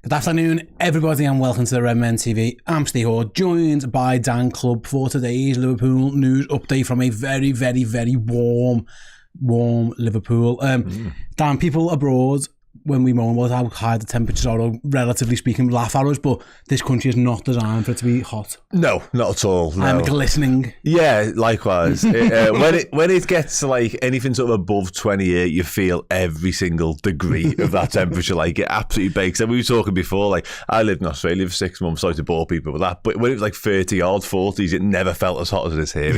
Good afternoon, everybody, and welcome to the Redmen TV. I'm Ste, joined by Dan Club for today's Liverpool news update from a very, very, very warm Liverpool. Dan, people abroad, when we moan about how high the temperatures are, or relatively speaking, laugh at us, but this country is not designed for it to be hot. No, not at all. No. I'm glistening. Yeah, likewise. When it gets to like anything sort of above 28, you feel every single degree of that temperature. Like it absolutely bakes. And we were talking before, like I lived in Australia for 6 months, sorry to bore people with that, but when it was like 30 odd 40s, it never felt as hot as it is here.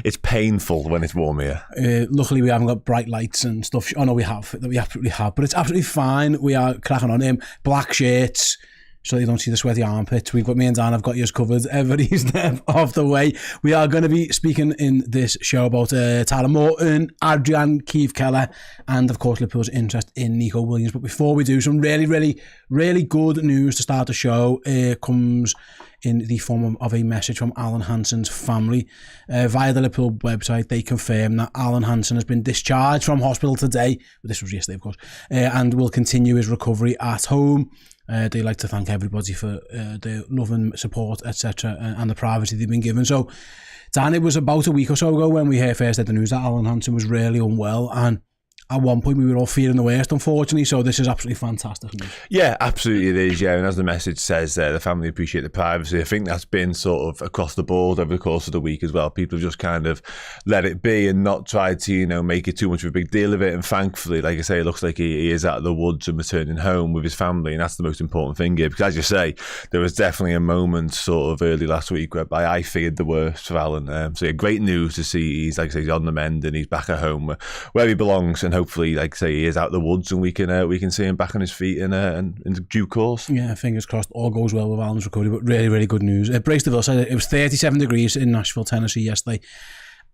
It's painful when it's warm here. Luckily we haven't got bright lights and stuff. Oh no, we absolutely have, but it's absolutely fine. We are cracking on him. Black shirts, so you don't see the sweaty armpits. We've got me and Dan have got yours covered every step of the way. We are going to be speaking in this show about Tyler Morton, Adrian, Keith Keller, and of course Liverpool's interest in Nico Williams. But before we do, some really good news to start the show comes in the form of a message from Alan Hansen's family. Via the Liverpool website, they confirm that Alan Hansen has been discharged from hospital today. Well, this was yesterday, of course, and will continue his recovery at home. They like to thank everybody for their love and support, etc., and the privacy they've been given. So, Dan, it was about a week or so ago when we first heard the news that Alan Hansen was really unwell, and at one point we were all fearing the worst, unfortunately, so this is absolutely fantastic news. Yeah, absolutely it is, yeah, and as the message says there, the family appreciate the privacy. I think that's been sort of across the board over the course of the week as well. People have just kind of let it be and not tried to, make it too much of a big deal of it, and thankfully, like I say, it looks like he is out of the woods and returning home with his family, and that's the most important thing here, because as you say, there was definitely a moment sort of early last week whereby I feared the worst for Alan. So yeah, great news to see he's, like I say, he's on the mend and he's back at home where he belongs, and hopefully, like I say, he is out of the woods and we can see him back on his feet in due course. Yeah, fingers crossed all goes well with Alan's recovery, but really good news. Braceville said it was 37 degrees in Nashville, Tennessee yesterday.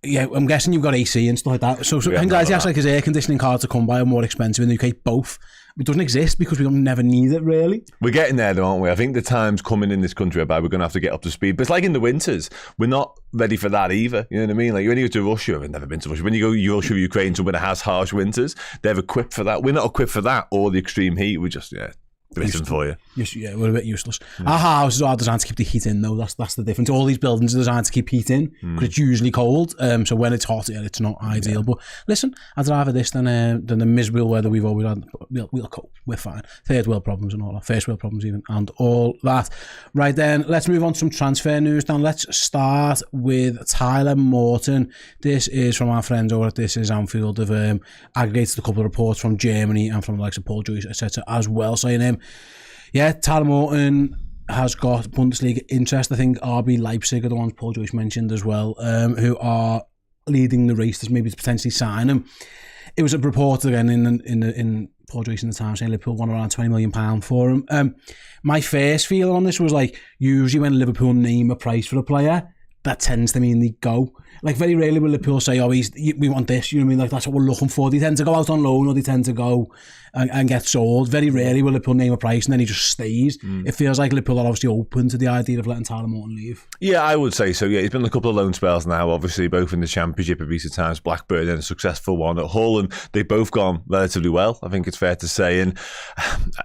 Yeah, I'm guessing you've got AC and stuff like that. So and guys, he has like his air conditioning card to come by are more expensive in the UK, both. It doesn't exist because we don't never need it, really. We're getting there though, aren't we? I think the time's coming in this country whereby we're going to have to get up to speed. But it's like in the winters, we're not ready for that either. You know what I mean? Like when you go to Russia, I've never been to Russia. When you go Russia or Ukraine, somewhere that has harsh winters, they're equipped for that. We're not equipped for that or the extreme heat. We're just, Listen for you. Yeah, we're a bit useless. Our houses are designed to keep the heat in, though. That's the difference. All these buildings are designed to keep heat in because it's usually cold. So when it's hot, it's not ideal. Yeah. But listen, I'd rather this than the miserable weather we've always had. We'll cope. We're fine. Third world problems and all that. First world problems even, and all that. Right then, let's move on to some transfer news. Now let's start with Tyler Morton. This is from our friends over at This Is Anfield. They've aggregated a couple of reports from Germany and from the likes of Paul Joyce, etc. as well, saying Tyler Morton has got Bundesliga interest. I think RB Leipzig are the ones Paul Joyce mentioned as well, who are leading the race to maybe potentially sign him. It was a report again in Paul Joyce in the Times saying Liverpool want around £20 million for him. My first feeling on this was like, usually when Liverpool name a price for a player, that tends to mean they go. Like very rarely will Liverpool say, we want this, you know what I mean? Like that's what we're looking for. They tend to go out on loan or they tend to go and get sold. Very rarely will Liverpool name a price and then he just stays. It feels like Liverpool are obviously open to the idea of letting Tyler Morton leave. Yeah, I would say so. Yeah, he's been on a couple of loan spells now, obviously both in the Championship at recent times, Blackburn and a successful one at Hull, and they've both gone relatively well, I think it's fair to say. And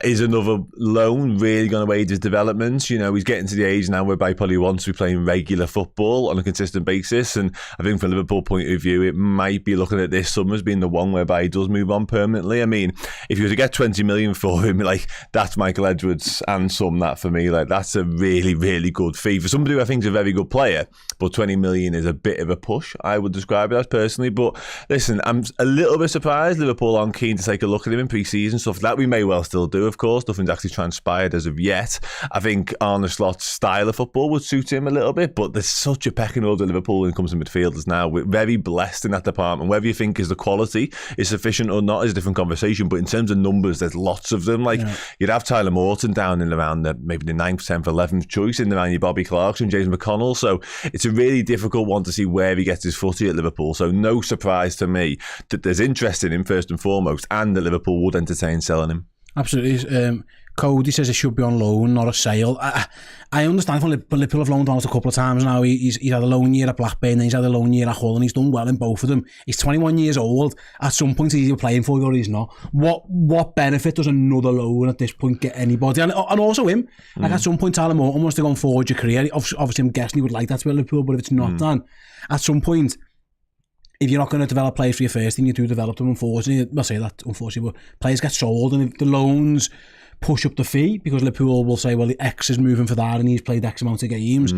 is another loan really going to aid his development? He's getting to the age now whereby he probably wants to be playing regular football on a consistent basis, and I think from a Liverpool point of view, it might be looking at this summer as being the one whereby he does move on permanently. I mean, if you were to get 20 million for him, like that's Michael Edwards and some, that for me, like that's a really good fee for somebody who I think is a very good player, but 20 million is a bit of a push, I would describe it as personally. But listen, I'm a little bit surprised Liverpool aren't keen to take a look at him in pre-season stuff. That we may well still do, of course. Nothing's actually transpired as of yet. I think Arne Slot's style of football would suit him a little bit, but there's such a pecking order at Liverpool when it comes to midfielders now. We're very blessed in that department. Whether you think is the quality is sufficient or not is a different conversation, but in terms of numbers, there's lots of them. Like you'd have Tyler Morton down in around maybe the 9th, 10th, 11th choice in around your Bobby Clarkson, James McConnell. So it's a really difficult one to see where he gets his footy at Liverpool. So no surprise to me that there's interest in him first and foremost, and that Liverpool would entertain selling him. Absolutely. Cody says it should be on loan, not a sale. I understand from Liverpool have loaned on it a couple of times now. He's had a loan year at Blackburn, and he's had a loan year at Hull, and he's done well in both of them. He's 21 years old. At some point, he's either playing for you or he's not. What benefit does another loan at this point get anybody? And also him. Like at some point, Tyler Morton wants to go forward your career. Obviously, I'm guessing he would like that to be at Liverpool, but if it's not done, at some point, if you're not going to develop players for your first thing, you do develop them, unfortunately. I'll say that, unfortunately, but players get sold, and if the loans push up the fee, because Liverpool will say, well, the X is moving for that, and he's played X amount of games.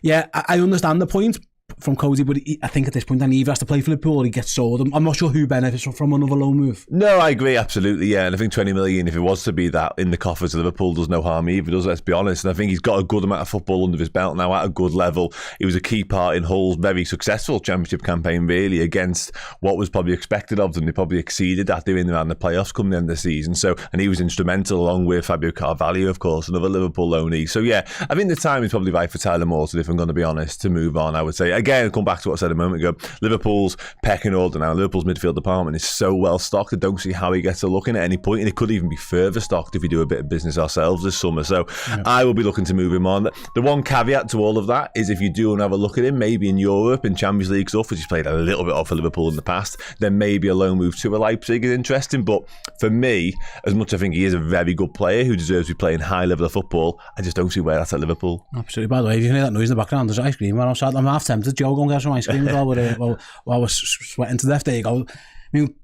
Yeah, I understand the point from Cody, but I think at this point, then he either has to play for Liverpool or he gets sold. I'm not sure who benefits from another loan move. No, I agree, absolutely, yeah. And I think 20 million, if it was to be that in the coffers of Liverpool, does no harm either, does it? Let's be honest. And I think he's got a good amount of football under his belt now at a good level. He was a key part in Hull's very successful championship campaign, really, against what was probably expected of them. They probably exceeded that doing around the playoffs coming the end of the season. So, and he was instrumental along with Fabio Carvalho, of course, another Liverpool loanee. So yeah, I think the time is probably right for Tyler Morton, if I'm going to be honest, to move on, I would say. Again, come back to what I said a moment ago, Liverpool's pecking order now, Liverpool's midfield department is so well stocked. I don't see how he gets a look in at any point, and it could even be further stocked if we do a bit of business ourselves this summer. So I will be looking to move him on. The one caveat to all of that is if you do want to have a look at him, maybe in Europe, in Champions League stuff, which he's played a little bit of for Liverpool in the past, then maybe a loan move to a Leipzig is interesting. But for me, as much as I think he is a very good player who deserves to be playing high level of football, I just don't see where that's at Liverpool. Absolutely. By the way, if you can hear that noise in the background, there's ice cream. I'm half tempted. Joe, go and get some ice cream while we're sweating to death. There you go. I mean,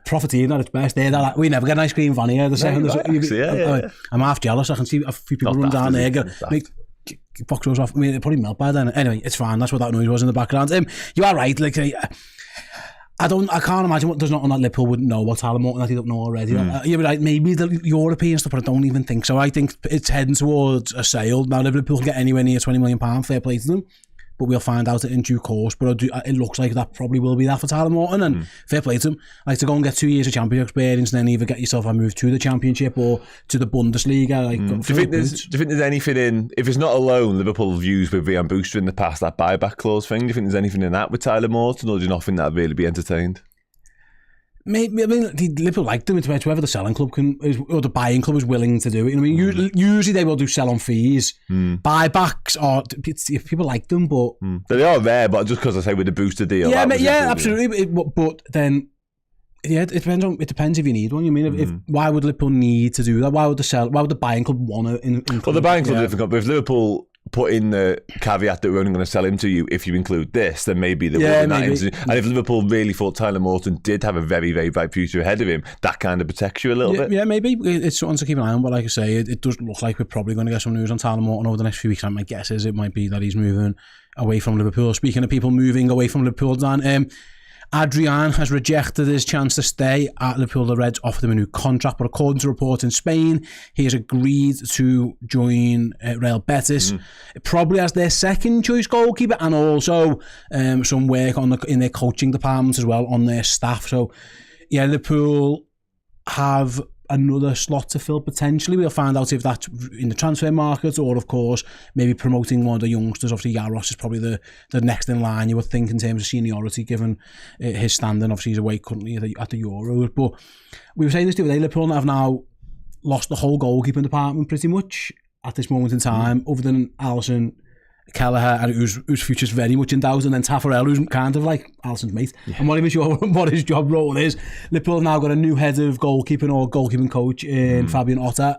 profiteering at its best. We never get an ice cream van here. I'm half jealous. I can see a few people run down there. Box those off. I mean, it'll probably melt by then. Anyway, it's fine. That's what that noise was in the background. You are right. Like, I can't imagine there's nothing that Liverpool wouldn't know about Tyler Morton that he don't know already. You're right, maybe the European stuff, but I don't even think so. I think it's heading towards a sale. Now, Liverpool can get anywhere near £20 million, fair play to them, but we'll find out in due course. But it looks like that probably will be that for Tyler Morton, and fair play to him. Like, to go and get 2 years of championship experience and then either get yourself a move to the Championship or to the Bundesliga. Like, do you think there's anything in, if it's not a loan, Liverpool's used with Van Booster in the past, that buyback clause thing, do you think there's anything in that with Tyler Morton, or do you not think that'd really be entertained? Maybe, I mean, Liverpool like them. It's whether the selling club or the buying club is willing to do it. I mean, usually they will do sell on fees, buybacks, or if people like them, but they are rare. But just because I say with the booster deal, absolutely. But then, it depends if you need one. You mean, if why would Liverpool need to do that? Why would the buying club want to? Well, the buying club is difficult, but if Liverpool put in the caveat that we're only going to sell him to you if you include this, then maybe there will be that instance. And if Liverpool really thought Tyler Morton did have a very, very bright future ahead of him, that kind of protects you a little bit. Yeah, maybe it's something to keep an eye on, but like I say, it does look like we're probably going to get some news on Tyler Morton over the next few weeks. And my guess is it might be that he's moving away from Liverpool. Speaking of people moving away from Liverpool, Dan, Adrian has rejected his chance to stay at Liverpool. The Reds offered him a new contract, but according to reports in Spain, he has agreed to join Real Betis, probably as their second choice goalkeeper, and also some work in their coaching department as well, on their staff. So yeah, Liverpool have another slot to fill potentially. We'll find out if that's in the transfer market or, of course, maybe promoting one of the youngsters. Obviously, Yaros is probably the next in line, you would think, in terms of seniority, given his standing. Obviously, he's away currently at the Euros. But we were saying this the other day, Liverpool have now lost the whole goalkeeping department pretty much at this moment in time, other than Alisson, Kelleher, and whose future's very much in doubt, and then Taffarel, who's kind of like Alisson's mate. I'm not even sure what his job role is. Liverpool have now got a new head of goalkeeping or goalkeeping coach in Fabian Otter.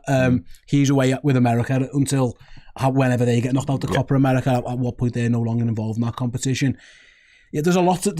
He's away with America until whenever they get knocked out the Copa America, at what point they're no longer involved in that competition. Yeah, there's a lot for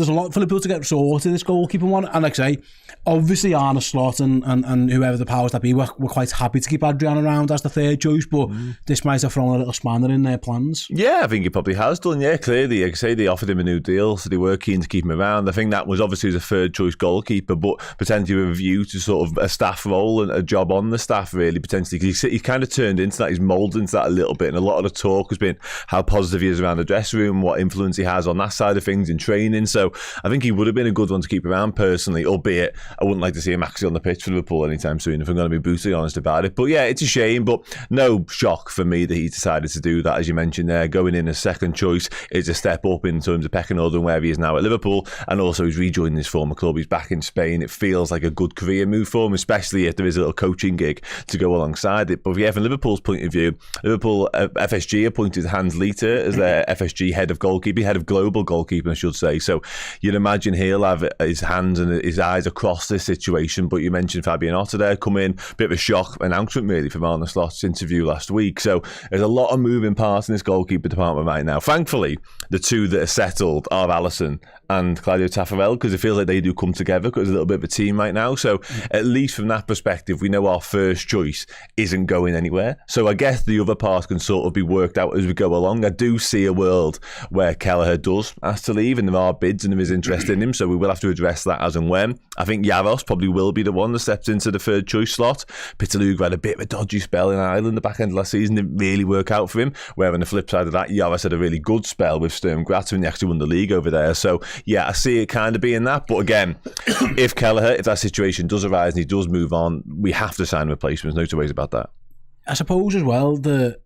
Liverpool to get sorted, this goalkeeping one. And like I say, obviously Arne Slot and whoever the powers that be were quite happy to keep Adrian around as the third choice, but this might have thrown a little spanner in their plans. Yeah, I think it probably has done, yeah, clearly. Like I say, they offered him a new deal, so they were keen to keep him around. I think that was obviously as a third choice goalkeeper, but potentially with a view to sort of a staff role and a job on the staff, really, potentially, because he's kind of turned into that, he's moulded into that a little bit, and a lot of the talk has been how positive he is around the dressing room, what influence he has on that side of things, in training. So I think he would have been a good one to keep around personally, albeit I wouldn't like to see him actually on the pitch for Liverpool anytime soon, if I'm going to be brutally honest about it. But yeah, it's a shame, but no shock for me that he decided to do that. As you mentioned there, going in as second choice is a step up in terms of pecking order and where he is now at Liverpool, and also he's rejoining his former club. He's back in Spain. It feels like a good career move for him, especially if there is a little coaching gig to go alongside it. But yeah, from Liverpool's point of view, Liverpool FSG appointed Hans Liter as their FSG head of goalkeeping, head of global goalkeeping, I should say. So you'd imagine he'll have his hands and his eyes across this situation. But you mentioned Fabian Otter there come in, bit of a shock announcement really from Arne Slott's interview last week. So there's a lot of moving parts in this goalkeeper department right now. Thankfully, the two that are settled are Alisson and Claudio Taffarel, because it feels like they do come together because there's a little bit of a team right now. So at least from that perspective, we know our first choice isn't going anywhere. So I guess the other parts can sort of be worked out as we go along. I do see a world where Kelleher does ask to leave, and there are bids and there is interest in him, so we will have to address that as and when. I think Jaros probably will be the one that steps into the third choice slot. Pitaluga had a bit of a dodgy spell in Ireland the back end of last season, didn't really work out for him, where on the flip side of that, Jaros had a really good spell with Sturm Graz when he actually won the league over there. So yeah, I see it kind of being that, but again, if Kelleher, if that situation does arise and he does move on, we have to sign replacements, no two ways about that. I suppose as well, the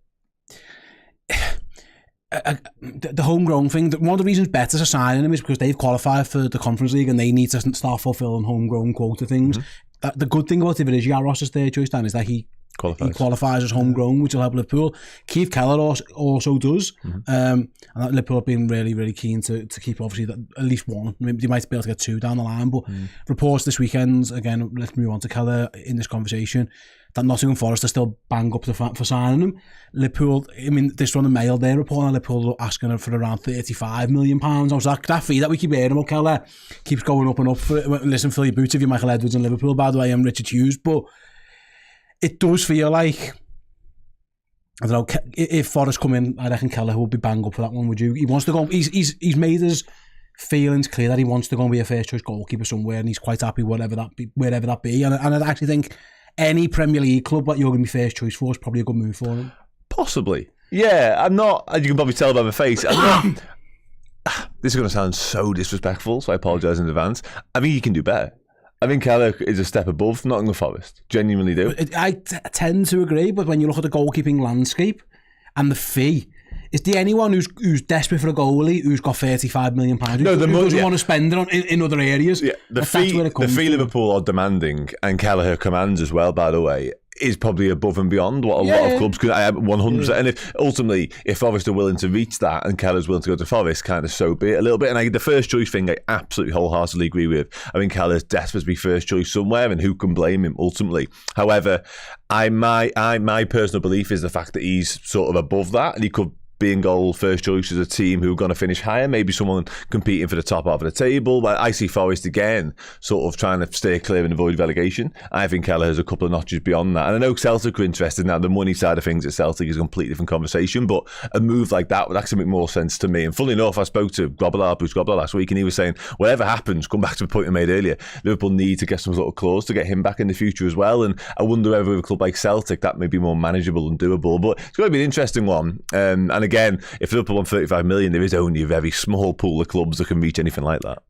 homegrown thing, one of the reasons better are signing him is because they've qualified for the Conference League and they need to start fulfilling homegrown quota things. The good thing about it is Jaros' third choice, Dan, is that he qualifies as homegrown, which will help Liverpool. Keith Keller also does. And that Liverpool have been really, really keen to keep, obviously, at least one. Maybe they might be able to get two down the line. But reports this weekend, again, let's move on to Keller in this conversation, that Nottingham Forest are still bang up for signing him. Liverpool, I mean, this one the Mail, they're reporting Liverpool asking for around £35 million. I was like, that fee that we keep hearing about Keller keeps going up and up. Listen, fill your boots if you're Michael Edwards in Liverpool, by the way, I'm Richard Hughes, but it does feel like, I don't know, if Forest come in, I reckon Keller will be bang up for that one, would you? He wants to go, he's made his feelings clear that he wants to go and be a first choice goalkeeper somewhere, and he's quite happy wherever that be. And I actually think any Premier League club that you're going to be first choice for is probably a good move for him. Possibly. Yeah, I'm not, as you can probably tell by my face, I'm not, this is going to sound so disrespectful, so I apologise in advance. I think he can do better. I think Keller is a step above Nottingham Forest. Genuinely do. I tend to agree, but when you look at the goalkeeping landscape and the fee, is there anyone who's desperate for a goalie who's got £35 million who doesn't want to spend it in other areas? Yeah, the fee Liverpool are demanding, and Kelleher commands as well, by the way, is probably above and beyond what a lot of clubs could. I am 100%. And if Forest are willing to reach that and Keller's willing to go to Forest, kind of so be it a little bit. And the first choice thing, I absolutely wholeheartedly agree with. I think Keller's desperate to be first choice somewhere, and who can blame him ultimately? However, my personal belief is the fact that he's sort of above that, and he could be in goal first choice as a team who are going to finish higher, maybe someone competing for the top half of the table. But I see Forest again sort of trying to stay clear and avoid relegation. I think Keller has a couple of notches beyond that, and I know Celtic are interested now. The money side of things at Celtic is a completely different conversation, but a move like that would actually make more sense to me. And funnily enough, I spoke to Bruce Grobbelaar last week, and he was saying whatever happens, come back to the point I made earlier, Liverpool need to get some sort of clause to get him back in the future as well. And I wonder whether with a club like Celtic that may be more manageable and doable, but it's going to be an interesting one. And again, if Liverpool want 35 million, there is only a very small pool of clubs that can reach anything like that.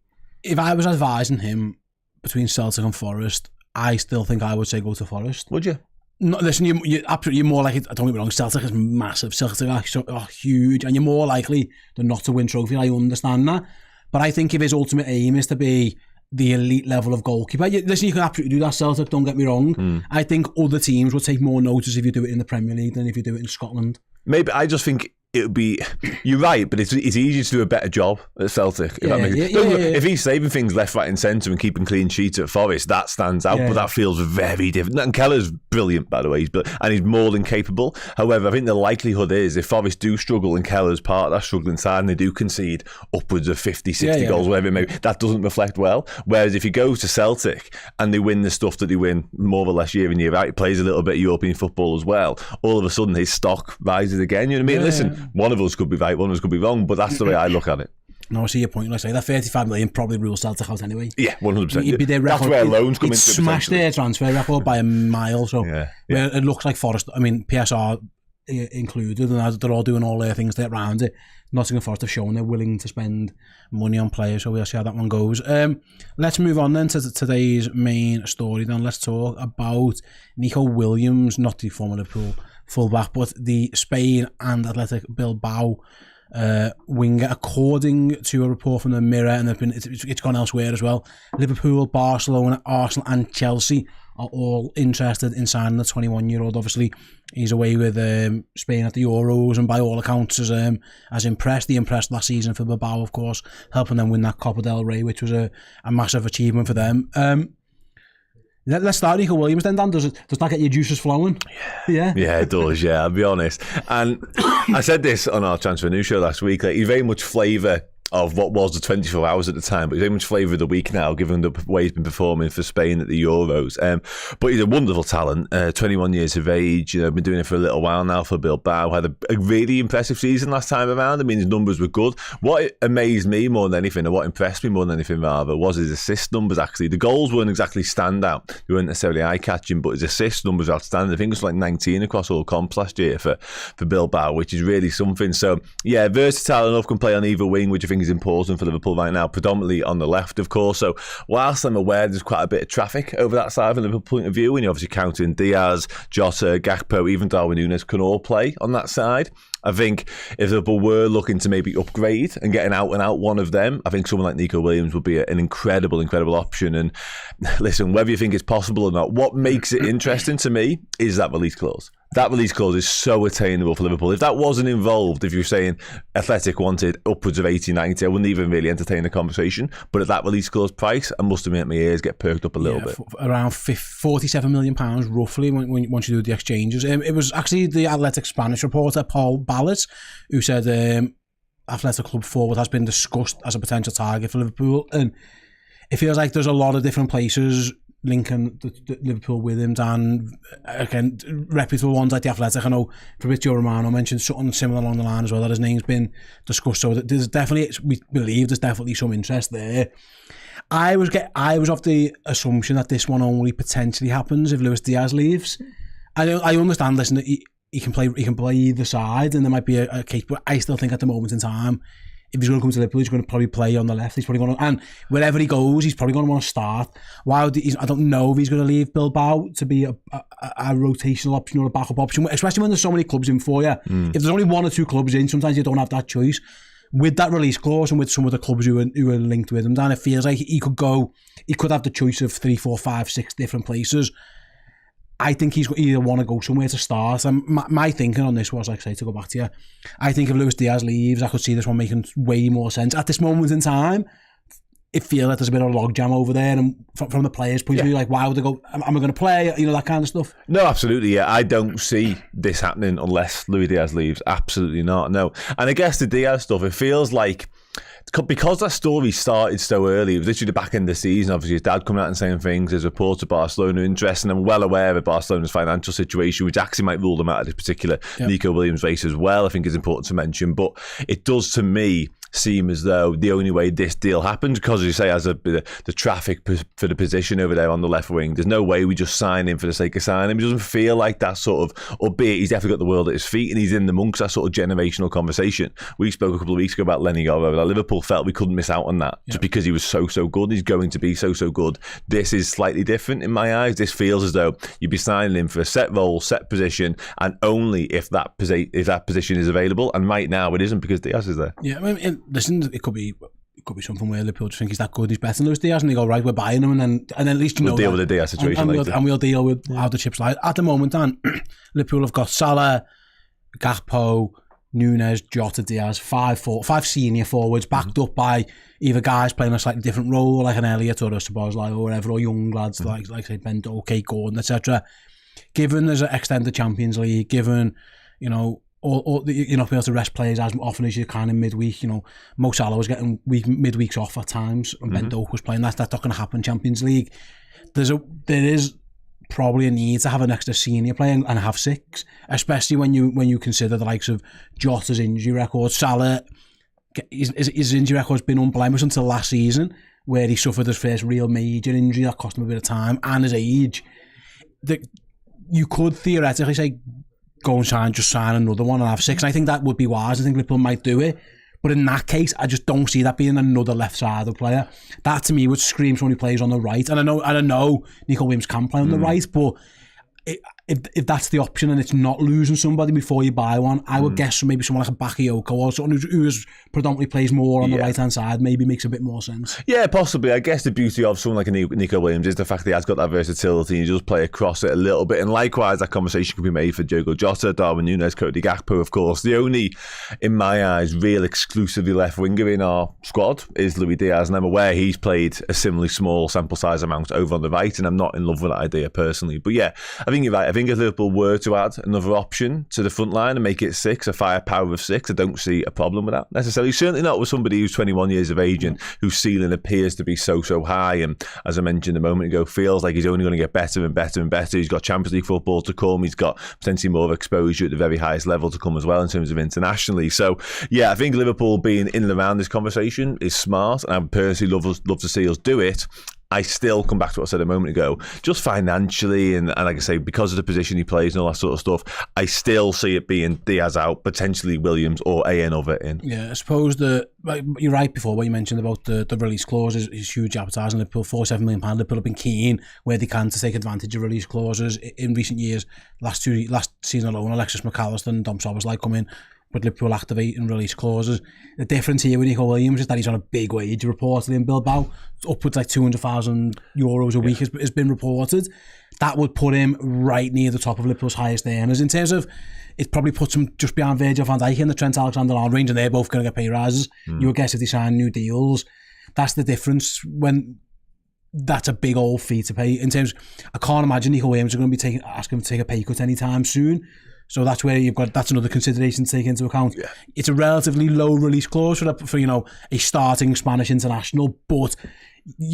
If I was advising him between Celtic and Forest, I still think I would say go to Forest. Would you? No, listen, you're more likely, don't get me wrong, Celtic is massive, Celtic are huge, and you're more likely than not to win trophy. I understand that. But I think if his ultimate aim is to be the elite level of goalkeeper, listen, you can absolutely do that, Celtic, don't get me wrong. I think other teams will take more notice if you do it in the Premier League than if you do it in Scotland. Maybe, I just think it would be, you're right, but it's easier to do a better job at Celtic. If he's saving things left, right and centre and keeping clean sheets at Forest, that stands out, but that feels very different. And Keller's brilliant, by the way, and he's more than capable. However, I think the likelihood is if Forest do struggle and Keller's part of that struggling side and they do concede upwards of 50, 60 goals, whatever it may be, that doesn't reflect well. Whereas if he goes to Celtic and they win the stuff that they win more or less year in, year out, he plays a little bit of European football as well, all of a sudden his stock rises again. You know what I mean? Listen, one of us could be right, one of us could be wrong, but that's the way I look at it. No, I see your point. Like I say, that 35 million probably rules Celtic out anyway. Yeah, 100%. He'd be their record. That's where loans come into. Smash their transfer record by a mile. So where it looks like Forest, I mean, PSR included, and they're all doing all their things around it. Nottingham Forest have shown they're willing to spend money on players, so we'll see how that one goes. Let's move on then to today's main story. Then let's talk about Nico Williams, not the former Liverpool fullback, but the Spain and Athletic Bilbao winger. According to a report from the Mirror, and it's gone elsewhere as well, Liverpool, Barcelona, Arsenal and Chelsea are all interested in signing the 21-year-old. Obviously, he's away with Spain at the Euros, and by all accounts has impressed. He impressed last season for Bilbao, of course, helping them win that Copa del Rey, which was a massive achievement for them. Let's start Nico Williams then, Dan. Does that get your juices flowing? Yeah, it does. Yeah, I'll be honest. And I said this on our Transfer News show last week. Like, he's very much flavour of what was the 24 hours at the time, but he's very much flavour of the week now, given the way he's been performing for Spain at the Euros. But he's a wonderful talent, 21 years of age, been doing it for a little while now for Bilbao. Had a really impressive season last time around. I mean, his numbers were good. What amazed me more than anything, or what impressed me more than anything rather, was his assist numbers actually. The goals weren't exactly standout. They weren't necessarily eye-catching, but his assist numbers were outstanding. I think it was like 19 across all comps last year for Bilbao, which is really something. So, yeah, versatile enough, can play on either wing, which I think is important for Liverpool right now, predominantly on the left, of course. So whilst I'm aware there's quite a bit of traffic over that side from a Liverpool point of view, and you're obviously counting Diaz, Jota, Gakpo, even Darwin Núñez can all play on that side. I think if Liverpool were looking to maybe upgrade and get an out-and-out one of them, I think someone like Nico Williams would be an incredible option. And listen, whether you think it's possible or not, what makes it interesting to me is that release clause. That release clause is so attainable for Liverpool. If that wasn't involved, if you're saying Athletic wanted upwards of 80, 90, I wouldn't even really entertain the conversation. But at that release clause price, I must admit my ears get perked up a little bit. Around £47 million roughly once you do the exchanges. It was actually the Athletic Spanish reporter, Paul Ballas, who said Athletic Club forward has been discussed as a potential target for Liverpool. And it feels like there's a lot of different places linking the Liverpool with him, Dan. Again, reputable ones like the Athletic. I know Fabrizio Romano mentioned something similar along the line as well, that his name's been discussed. So there's definitely, we believe there's definitely some interest there. I was of the assumption that this one only potentially happens if Luis Diaz leaves. I understand, listen, he can play either side, and there might be a case, but I still think at the moment in time, if he's going to come to Liverpool, he's going to probably play on the left. He's probably going to, and wherever he goes, he's probably going to want to start. I don't know if he's going to leave Bilbao to be a rotational option or a backup option, especially when there's so many clubs in for you. If there's only one or two clubs in, sometimes you don't have that choice. With that release clause and with some of the clubs who are linked with him, Dan, it feels like he could have the choice of 3, 4, 5, 6 different places. I think he's either want to go somewhere to start. And my thinking on this was, like I say, to go back to you, I think if Luis Diaz leaves, I could see this one making way more sense. At this moment in time, it feels like there's a bit of a logjam over there, and from the players' point of view, like, why would they go, am I going to play? That kind of stuff. No, absolutely, yeah. I don't see this happening unless Luis Diaz leaves. Absolutely not, no. And I guess the Diaz stuff, it feels like, because that story started so early, it was literally the back end of the season. Obviously, his dad coming out and saying things. There's reports of Barcelona interest, and I'm well aware of Barcelona's financial situation, which actually might rule them out of this particular Nico Williams race as well. I think is important to mention, but it does to me seem as though the only way this deal happens, because as you say, as the traffic for the position over there on the left wing, there's no way we just sign him for the sake of signing him. It doesn't feel like that sort of, albeit he's definitely got the world at his feet and he's in amongst that sort of generational conversation. We spoke a couple of weeks ago about Lenny Goro. Liverpool felt we couldn't miss out on that just because he was so good. He's going to be so good. This is slightly different in my eyes. This feels as though you'd be signing him for a set role, set position, and only if that position is available. And right now it isn't, because Diaz is there. Yeah, I mean, listen, it could be something where Liverpool just think he's that good, he's better than Luis Diaz, and they go, right, we're buying him, and then at least we'll deal with the Diaz situation later. And we'll deal with how the chips lie. At the moment, Dan, Liverpool have got Salah, Gakpo, Núñez, Jota, Diaz, five senior forwards backed up by either guys playing a slightly different role, like an Elliott or a Szoboszlai or whatever, or young lads like say Bento, Kate Gordon, etc. Given there's an extended Champions League, given or you're not able to rest players as often as you can in midweek. Mo Salah was getting midweeks off at times, and Bento was playing. That's not going to happen. Champions League, there is probably a need to have an extra senior player and have 6, especially when you consider the likes of Jota's injury record. Salah, his injury record's been unblemished until last season, where he suffered his first real major injury that cost him a bit of time, and his age. You could theoretically say, go and sign another one and have 6. And I think that would be wise. I think Liverpool might do it. But in that case, I just don't see that being another left-sided player. That to me would scream someone who plays on the right. And I know Nico Williams can play on the right, but if that's the option and it's not losing somebody before you buy one, I would guess maybe someone like a Bakayoko or someone who predominantly plays more on the right-hand side maybe makes a bit more sense. Yeah, possibly. I guess the beauty of someone like a Nico Williams is the fact that he has got that versatility and he does play across it a little bit. And likewise, that conversation can be made for Diogo Jota, Darwin Núñez, Cody Gakpo, of course. The only, in my eyes, real exclusively left winger in our squad is Luis Diaz, and I'm aware he's played a similarly small sample size amount over on the right, and I'm not in love with that idea personally. But yeah, I think you're right. I think if Liverpool were to add another option to the front line and make it 6, a firepower of 6, I don't see a problem with that necessarily. Certainly not with somebody who's 21 years of age and whose ceiling appears to be so high, and as I mentioned a moment ago, feels like he's only going to get better and better and better. He's got Champions League football to come. He's got potentially more exposure at the very highest level to come as well in terms of internationally. So yeah, I think Liverpool being in and around this conversation is smart, and I would personally love to see us do it. I still come back to what I said a moment ago, just financially and like I say, because of the position he plays and all that sort of stuff, I still see it being Diaz out, potentially Williams or another in. Yeah, I suppose you're right before what you mentioned about the release clauses is huge advertising. Liverpool, £47 million. Liverpool have been keen where they can to take advantage of release clauses in recent years. Last season alone, Alexis McAllister and Dom Szoboszlai come in with Liverpool activating release clauses. The difference here with Nico Williams is that he's on a big wage reportedly in Bilbao. Upwards like €200,000 a week has been reported. That would put him right near the top of Liverpool's highest earners. In terms of, it probably puts him just behind Virgil van Dijk in the Trent Alexander-Arnold range, and they're both going to get pay rises. You would guess if they sign new deals. That's the difference when that's a big old fee to pay. In terms, I can't imagine Nico Williams are going to be asking him to take a pay cut anytime soon. So that's where that's another consideration to take into account. Yeah. It's a relatively low release clause for a starting Spanish international, but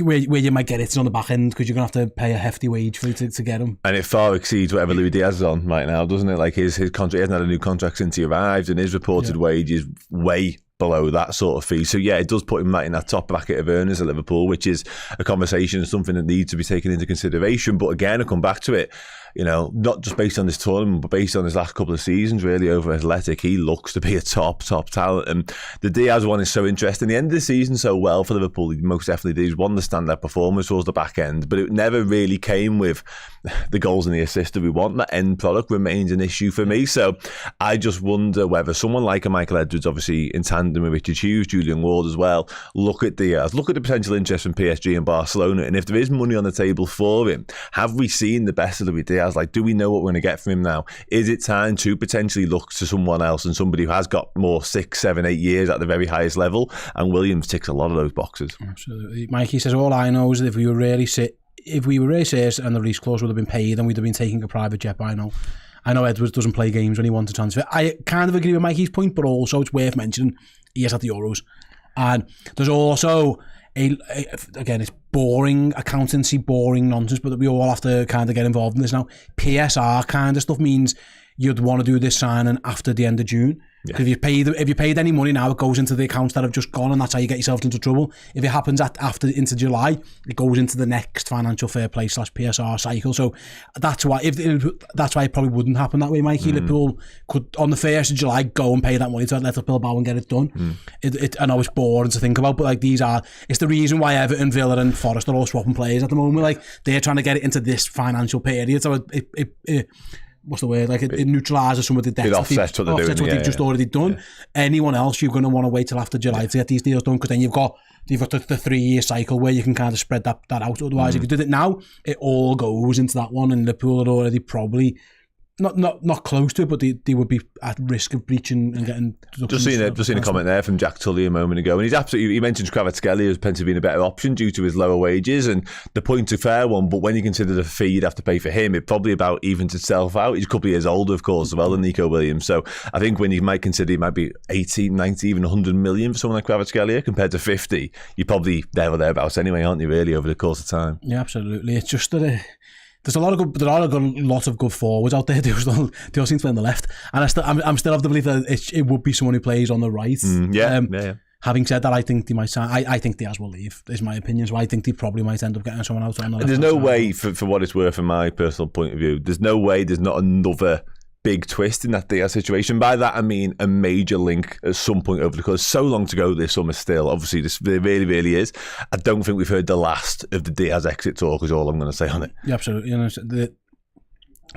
where you might get it's on the back end because you're going to have to pay a hefty wage for it to get him. And it far exceeds whatever Luis Diaz is on right now, doesn't it? Like his contract, he hasn't had a new contract since he arrived, and his reported wage is way below that sort of fee. So yeah, it does put him right in that top bracket of earners at Liverpool, which is a conversation, something that needs to be taken into consideration. But again, I come back to it, not just based on this tournament, but based on his last couple of seasons, really, over Athletic, he looks to be a top talent. And the Diaz one is so interesting. The end of the season so well for Liverpool, he most definitely did. He's won the standout performance towards the back end, but it never really came with the goals and the assists that we want. That end product remains an issue for me. So I just wonder whether someone like a Michael Edwards, obviously in tandem with Richard Hughes, Julian Ward as well, look at Diaz, look at the potential interest from PSG and Barcelona, and if there is money on the table for him, have we seen the best of Luis Diaz? Like, do we know what we're going to get from him now? Is it time to potentially look to someone else and somebody who has got more 6, 7, 8 years at the very highest level? And Williams ticks a lot of those boxes. Absolutely. Mikey says, all I know is that if we were really serious and the release clause would have been paid and we'd have been taking a private jet by now. I know Edwards doesn't play games when he wants to transfer. I kind of agree with Mikey's point, but also it's worth mentioning he is at the Euros. And there's also again, it's boring accountancy, boring nonsense, but we all have to kind of get involved in this now. PSR kind of stuff means you'd want to do this signing after the end of June. Yeah. If you paid any money now, it goes into the accounts that have just gone, and that's how you get yourself into trouble. If it happens into July, it goes into the next financial fair play / PSR cycle. So that's why it probably wouldn't happen that way, Mikey. Liverpool could on the 1st of July go and pay that money to Athletic Bilbao and get it done. I know it's boring to think about, but like it's the reason why Everton, Villa, and Forest are all swapping players at the moment. Like they're trying to get it into this financial period. So it what's the word? Like it neutralises some of the debts. It offsets what they've just already done. Yeah. Anyone else, you're going to want to wait till after July to get these deals done, because then you've got the 3-year cycle where you can kind of spread that out. Otherwise, if you did it now, it all goes into that one, and Liverpool are already probably not close to it, but they would be at risk of breaching and getting. Just seen a comment there from Jack Tully a moment ago, and he mentions Kvaratskhelia as potentially being a better option due to his lower wages, and the point's a fair one. But when you consider the fee you'd have to pay for him, it probably about evens itself out. He's a couple of years older, of course, as well than Nico Williams. So I think when you might consider it might be 80, 90, even 100 million for someone like Kvaratskhelia compared to 50, you're probably there or thereabouts anyway, aren't you? Really, over the course of time. Yeah, absolutely. It's just that. There's a lot of good forwards out there. They all seem to play on the left, and I'm still of the belief that it would be someone who plays on the right. Yeah. Having said that, I think they might sign. I think Diaz will leave, is my opinion. So I think they probably might end up getting someone else on the left. There's no way, for what it's worth, from my personal point of view, there's no way there's not another big twist in that Diaz situation. By that, I mean a major link at some point over the course. So long to go this summer still. Obviously, there really, really is. I don't think we've heard the last of the Diaz exit talk is all I'm going to say on it. Yeah, absolutely. You know,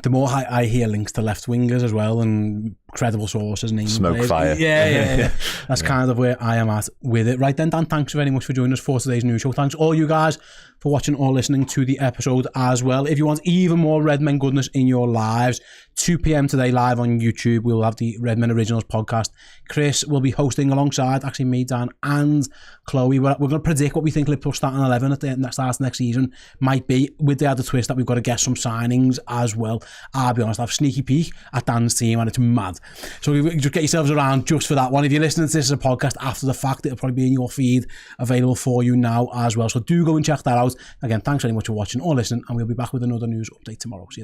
the more I hear links to left wingers as well and credible sources, smoke fire. Yeah. That's kind of where I am at with it. Right then, Dan, thanks very much for joining us for today's news show. Thanks all you guys for watching or listening to the episode as well. If you want even more Redmen goodness in your lives, 2 p.m. today live on YouTube, we'll have the Redmen Originals podcast. Chris will be hosting alongside actually me, Dan, and Chloe. We're going to predict what we think Liverpool starting 11 at the start of next season might be, with the added twist that we've got to get some signings as well. I'll be honest, I have a sneaky peek at Dan's team and it's mad. So just get yourselves around just for that one. If you're listening to this as a podcast after the fact, it'll probably be in your feed available for you now as well. So do go and check that out. Again, thanks very much for watching or listening, and we'll be back with another news update tomorrow. See you then.